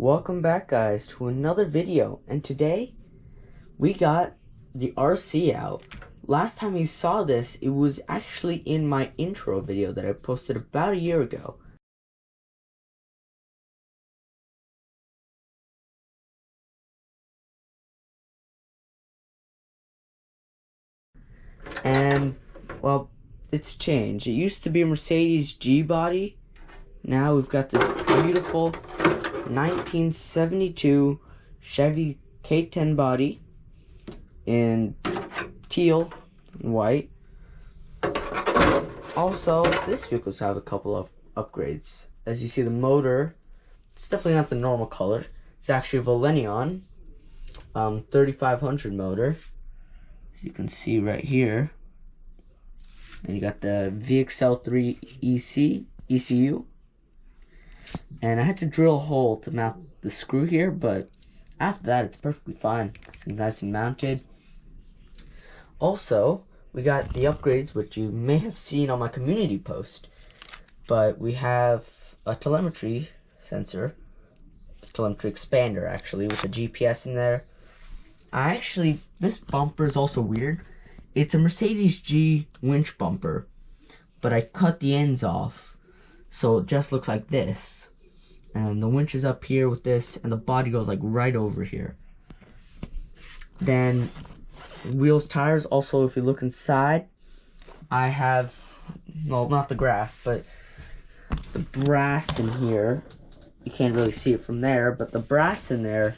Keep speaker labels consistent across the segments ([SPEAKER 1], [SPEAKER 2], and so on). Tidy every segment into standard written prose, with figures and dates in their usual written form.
[SPEAKER 1] Welcome back, guys, to another video, and today we got the RC out. Last time you saw this, it was actually in my intro video that I posted about a year ago. And, well, it's changed. It used to be a Mercedes G-body. Now we've got this beautiful 1972 Chevy K10 body in teal and white. Also, this vehicle's have a couple of upgrades. As you see, the motor, it's definitely not the normal color. It's actually a Volenion 3500 motor, as you can see right here. And you got the VXL3 ECU. And I had to drill a hole to mount the screw here, but after that it's perfectly fine. It's nice and mounted. Also, we got the upgrades, which you may have seen on my community post. But we have a telemetry sensor, a telemetry expander actually, with a GPS in there. This bumper is also weird. It's a Mercedes G winch bumper, but I cut the ends off, so it just looks like this. And the winch is up here with this, and the body goes like right over here. Then wheels, tires. Also, if you look inside, I have, well, not the grass, but the brass in here. You can't really see it from there, but the brass in there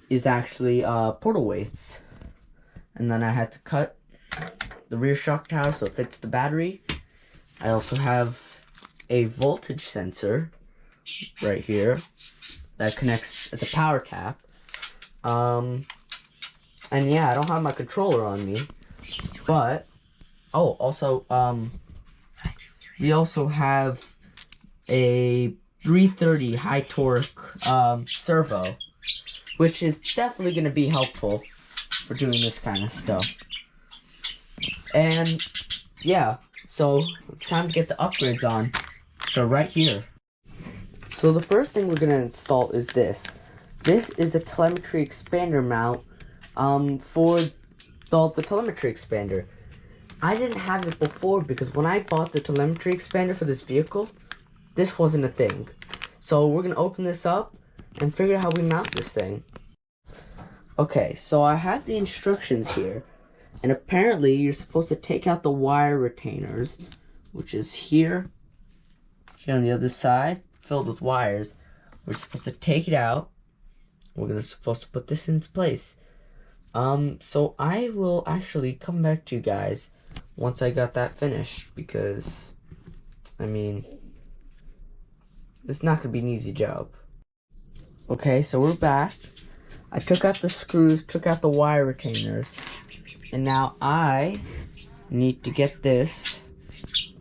[SPEAKER 1] is actually portal weights. And then I had to cut the rear shock tower so it fits the battery. I also have a voltage sensor right here that connects. It's a power tap. And yeah, I don't have my controller on me, but also we also have a 330 high torque servo, which is definitely going to be helpful for doing this kind of stuff. And yeah, so it's time to get the upgrades on. So right here. So the first thing we're going to install is this. This is a telemetry expander mount for the telemetry expander. I didn't have it before because when I bought the telemetry expander for this vehicle, this wasn't a thing. So we're going to open this up and figure out how we mount this thing. Okay, so I have the instructions here. And apparently you're supposed to take out the wire retainers, which is here on the other side, filled with wires. We're supposed to take it out. We're supposed to put this into place. So I will actually come back to you guys once I got that finished, because I mean, it's not gonna be an easy job. Okay, so we're back. I took out the screws, took out the wire retainers, and now I need to get this.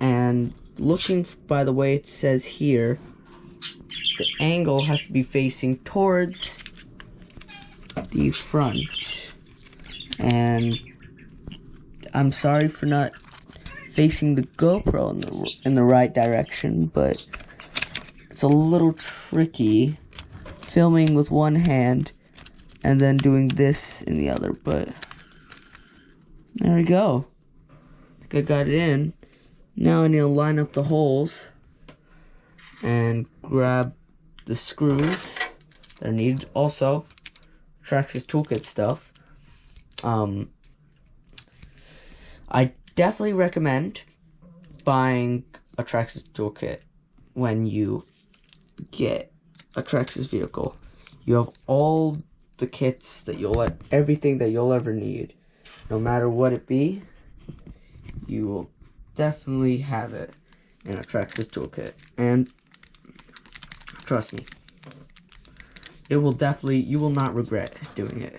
[SPEAKER 1] And looking by the way it says here, the angle has to be facing towards the front. And I'm sorry for not facing the GoPro in the right direction, but it's a little tricky filming with one hand and then doing this in the other, but there we go. I think I got it in. Now I need to line up the holes and grab the screws that are needed. Also, Traxxas Toolkit stuff. I definitely recommend buying a Traxxas Toolkit when you get a Traxxas vehicle. You have all the kits that everything that you'll ever need. No matter what it be, you will definitely have it in a Traxxas Toolkit. And trust me, you will not regret doing it.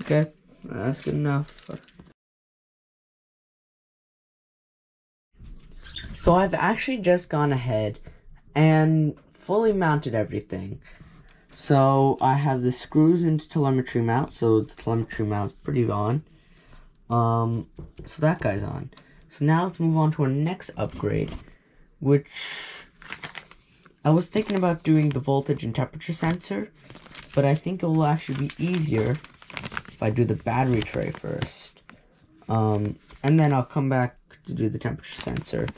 [SPEAKER 1] Okay, that's good enough. So I've actually just gone ahead and fully mounted everything. So I have the screws into telemetry mount, so the telemetry mount's pretty on. So that guy's on. So now let's move on to our next upgrade, which I was thinking about doing the voltage and temperature sensor, but I think it will actually be easier if I do the battery tray first. And then I'll come back to do the temperature sensor,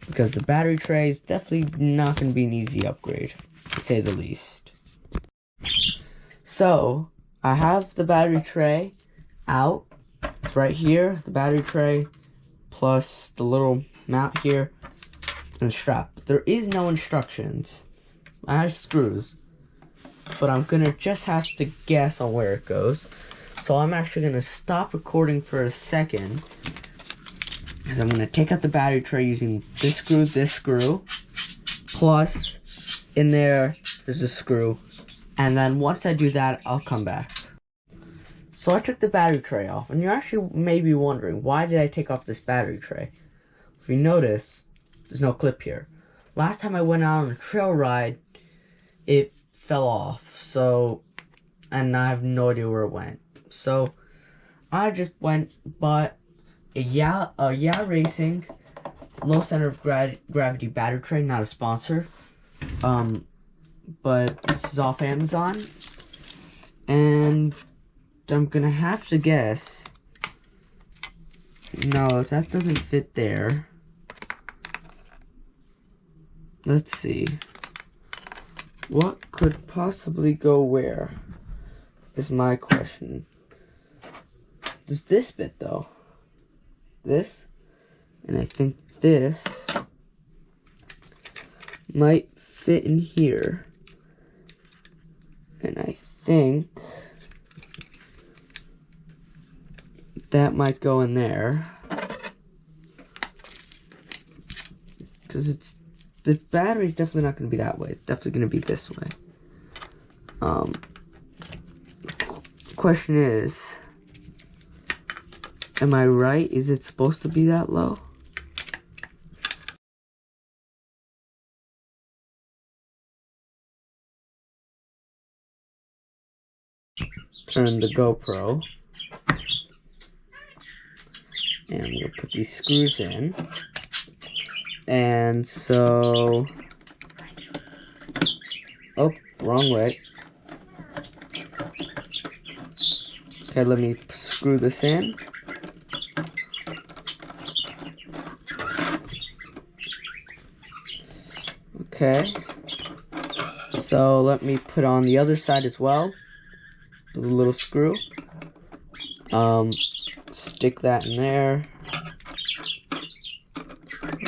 [SPEAKER 1] because the battery tray is definitely not going to be an easy upgrade, to say the least. So, I have the battery tray out. It's right here, the battery tray, plus the little mount here, and the strap. There is no instructions. I have screws, but I'm gonna just have to guess on where it goes. So I'm actually gonna stop recording for a second, because I'm gonna take out the battery tray using this screw, plus in there's a screw, and then once I do that, I'll come back. So I took the battery tray off, and you're actually maybe wondering, why did I take off this battery tray? If you notice, there's no clip here. Last time I went out on a trail ride, it fell off, and I have no idea where it went. So I just bought a Yeah Racing low center of gravity battery tray, not a sponsor. But this is off Amazon, and I'm gonna have to guess. No, that doesn't fit there. Let's see. What could possibly go where? Is my question. Does this fit though? This? And I think this might fit in here. And I think that might go in there. Because the battery's definitely not going to be that way. It's definitely going to be this way. Question is, am I right? Is it supposed to be that low? Turn the GoPro. And I'm going to put these screws in. And so... Oh, wrong way. Okay, let me screw this in. Okay. So let me put on the other side as well. The little screw. Stick that in there.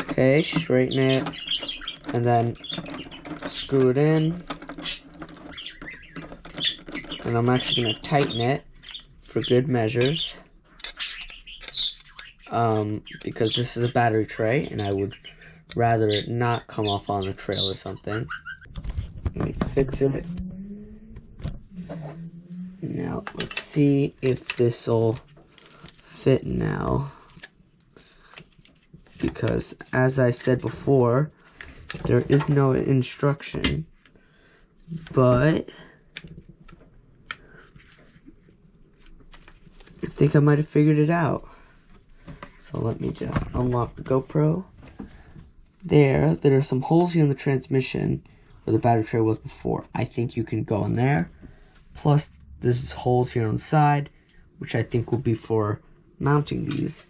[SPEAKER 1] Okay, straighten it, and then screw it in. And I'm actually going to tighten it for good measures. Because this is a battery tray, and I would rather it not come off on a trail or something. Let me fit to it. Now, let's see if this will fit now. Because, as I said before, there is no instruction. But I think I might have figured it out. So let me just unlock the GoPro. There are some holes here in the transmission where the battery tray was before. I think you can go in there. Plus, there's holes here on the side, which I think will be for mounting these.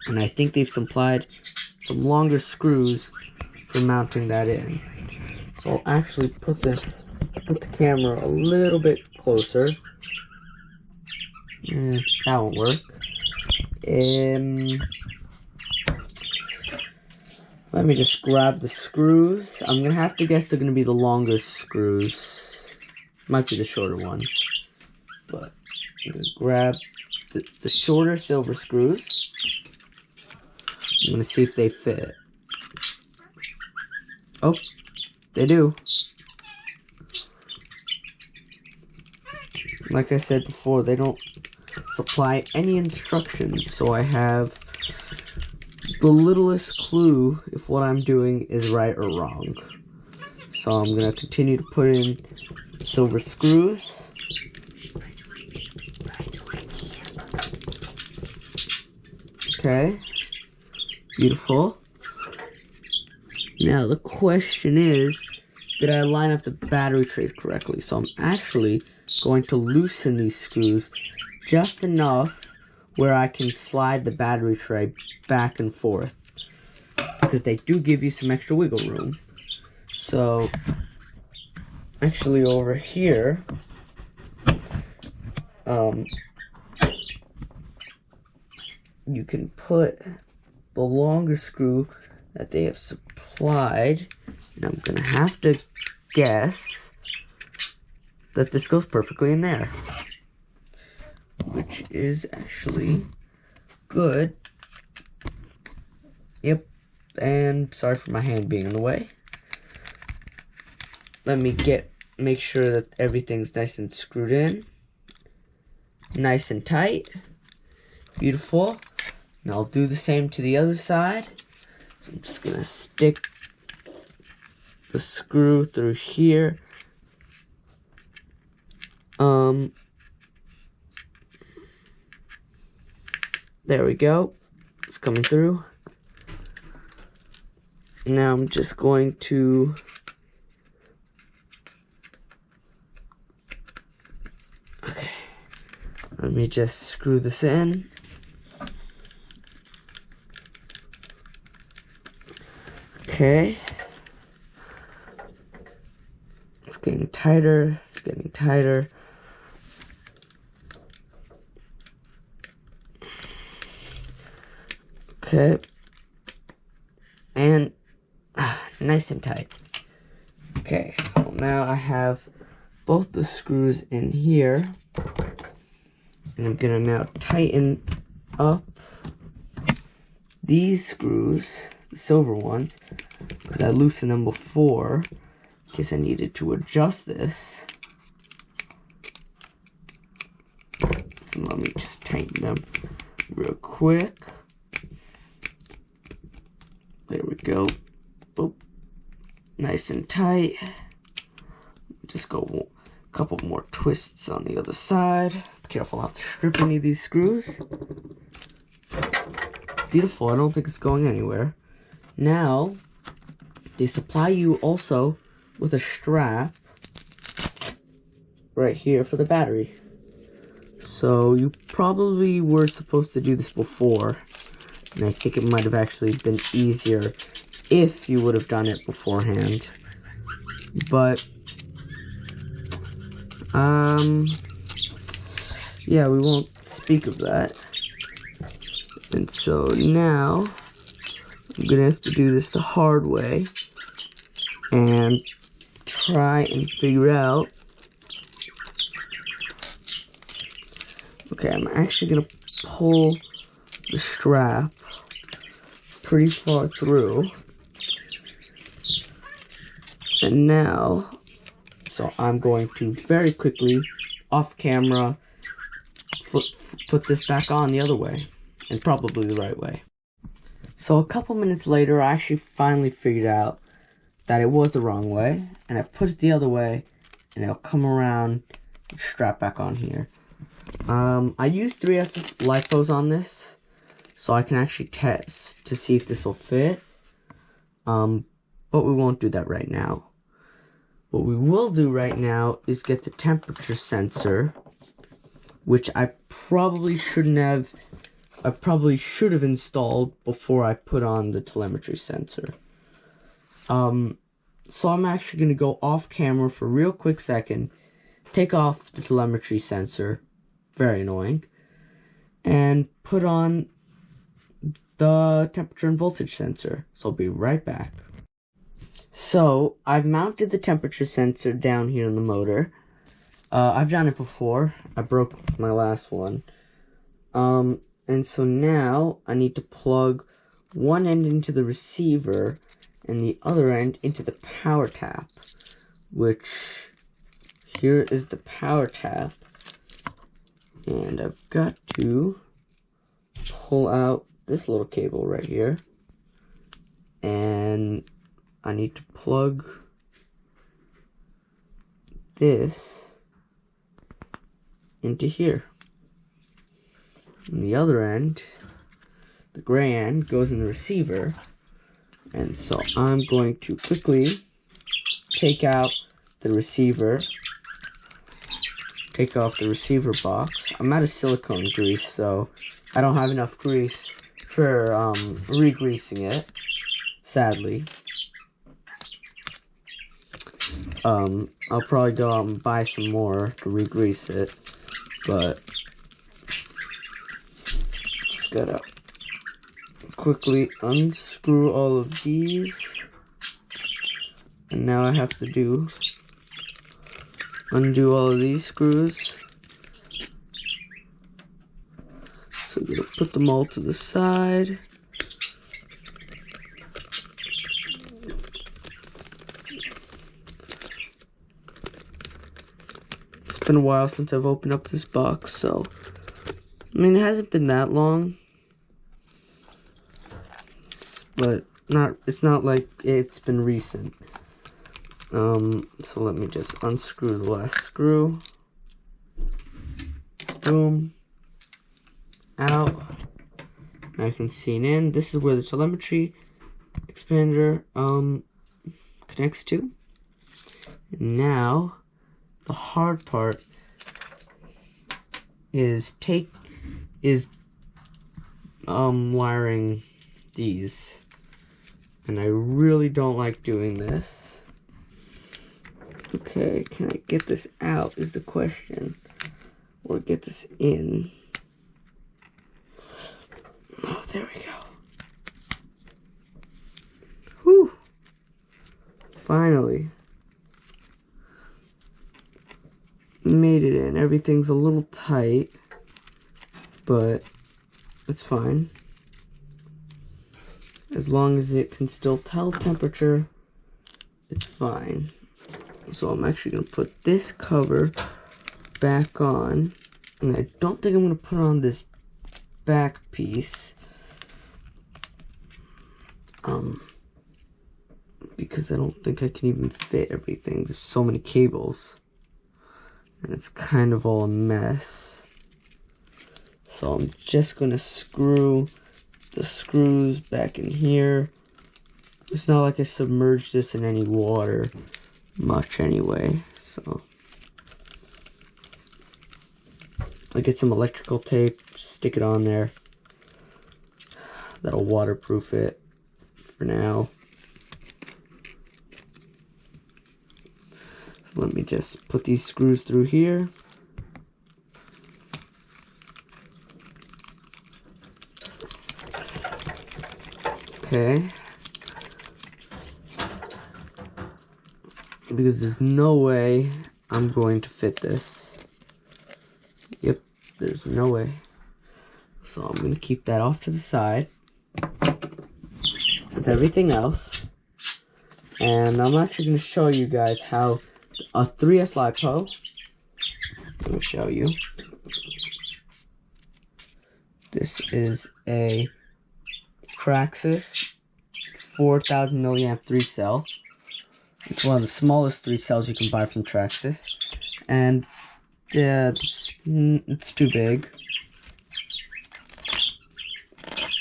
[SPEAKER 1] And I think they've supplied some longer screws for mounting that in. So I'll actually put the camera a little bit closer. That won't work. Let me just grab the screws. I'm gonna have to guess they're gonna be the longer screws. Might be the shorter ones. But I'm gonna grab the shorter silver screws. I'm gonna see if they fit. Oh, they do. Like I said before, they don't supply any instructions, so I have the littlest clue if what I'm doing is right or wrong. So I'm gonna continue to put in silver screws. Okay. Beautiful. Now the question is, did I line up the battery tray correctly? So I'm actually going to loosen these screws just enough where I can slide the battery tray back and forth, because they do give you some extra wiggle room. So actually over here, you can put the longer screw that they have supplied, and I'm gonna have to guess that this goes perfectly in there, which is actually good. Yep, and sorry for my hand being in the way. Let me make sure that everything's nice and screwed in, nice and tight. Beautiful. Now I'll do the same to the other side. So I'm just gonna stick the screw through here. There we go. It's coming through. Now I'm just going to let me just screw this in. Okay. It's getting tighter. It's getting tighter. Okay. And nice and tight. Okay. Well, now I have both the screws in here. And I'm gonna now tighten up these screws, the silver ones, because I loosened them before in case I needed to adjust this. So let me just tighten them real quick. There we go. Boop. Nice and tight. Just go a couple more twists on the other side. Be careful not to strip any of these screws. Beautiful. I don't think it's going anywhere. Now, they supply you also with a strap right here for the battery. So you probably were supposed to do this before, and I think it might have actually been easier if you would have done it beforehand. But yeah, we won't speak of that. And so now I'm gonna have to do this the hard way and try and figure out. Okay, I'm actually gonna pull the strap pretty far through. And now, so I'm going to very quickly, off camera, put this back on the other way, and probably the right way. So a couple minutes later, I actually finally figured out that it was the wrong way, and I put it the other way, and it'll come around and strap back on here. I used 3S LiPos on this, so I can actually test to see if this will fit. But we won't do that right now. What we will do right now is get the temperature sensor, which I probably should have installed before I put on the telemetry sensor. So I'm actually going to go off camera for a real quick second, take off the telemetry sensor, very annoying, and put on the temperature and voltage sensor. So I'll be right back. So I've mounted the temperature sensor down here in the motor. I've done it before. I broke my last one. And so now I need to plug one end into the receiver and the other end into the power tap, which here is the power tap. And I've got to pull out this little cable right here, and I need to plug this into here. And the other end, the gray end, goes in the receiver. And so I'm going to quickly take out the receiver. Take off the receiver box. I'm out of silicone grease, so I don't have enough grease for re-greasing it, sadly. I'll probably go out and buy some more to re-grease it, but just gotta quickly unscrew all of these, and now I have to undo all of these screws. So I'm gonna put them all to the side. It's been a while since I've opened up this box, so I mean, it hasn't been that long, but it's not like it's been recent. So let me just unscrew the last screw. Boom. Out. Now I can see it in. This is where the telemetry expander connects to. And now the hard part is wiring these. And I really don't like doing this. Okay, can I get this out is the question. Or get this in. Oh, there we go. Whew. Finally. Made it in. Everything's a little tight, but it's fine. As long as it can still tell temperature, it's fine. So I'm actually going to put this cover back on, and I don't think I'm going to put on this back piece, because I don't think I can even fit everything. There's so many cables, and it's kind of all a mess. So I'm just going to screw the screws back in here. It's not like I submerged this in any water much anyway, so I'll get some electrical tape, stick it on there. That'll waterproof it for now. So let me just put these screws through here. Okay. Because there's no way I'm going to fit this. Yep, there's no way. So I'm going to keep that off to the side with everything else. And I'm actually going to show you guys how a 3S LiPo, let me show you. This is a Traxxas 4000 milliamp 3-cell. It's one of the smallest 3 cells you can buy from Traxxas, and it's too big.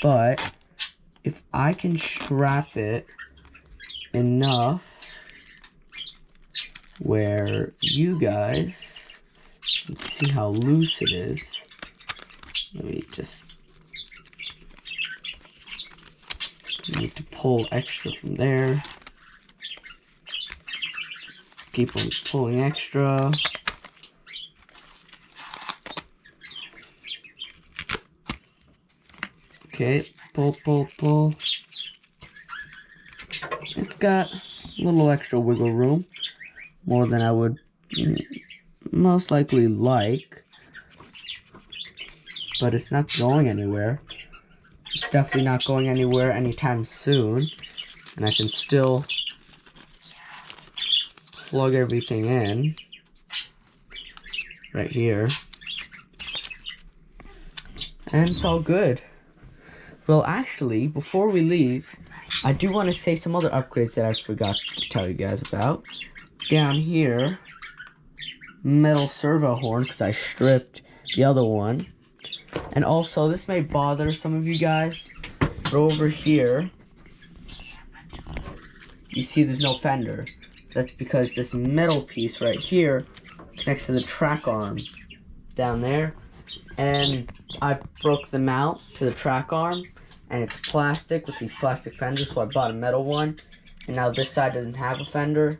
[SPEAKER 1] But if I can strap it enough where you guys can see how loose it is, let me just need to pull extra from there. Keep on pulling extra. Okay, pull, pull, pull. It's got a little extra wiggle room, more than I would most likely like, but it's not going anywhere. It's definitely not going anywhere anytime soon, and I can still plug everything in right here, and it's all good. Well, actually, before we leave, I do want to say some other upgrades that I forgot to tell you guys about. Down here, metal servo horn, because I stripped the other one. And also, this may bother some of you guys, but over here, you see there's no fender. That's because this metal piece right here connects to the track arm down there. And I broke them out to the track arm, and it's plastic with these plastic fenders, so I bought a metal one. And now this side doesn't have a fender,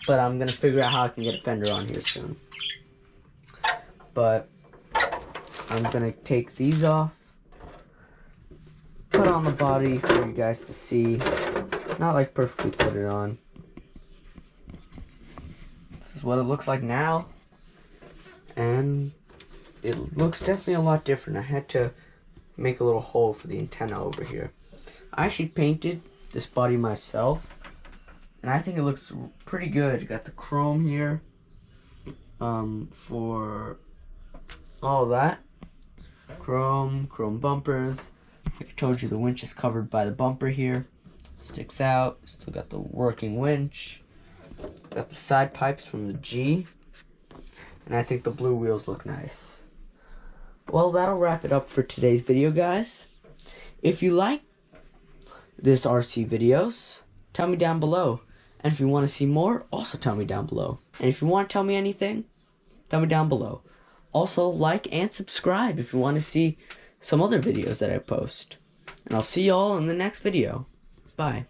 [SPEAKER 1] but I'm going to figure out how I can get a fender on here soon. But I'm going to take these off, put on the body for you guys to see. Not like perfectly put it on. This is what it looks like now. And it looks definitely a lot different. I had to make a little hole for the antenna over here. I actually painted this body myself, and I think it looks pretty good. You got the chrome here for all that. Chrome bumpers. Like I told you, the winch is covered by the bumper here. Sticks out. Still got the working winch. Got the side pipes from the G. And I think the blue wheels look nice. Well, that'll wrap it up for today's video, guys. If you like this RC videos, tell me down below. And if you want to see more, also tell me down below. And if you want to tell me anything, tell me down below. Also, like and subscribe if you want to see some other videos that I post. And I'll see y'all in the next video. Bye.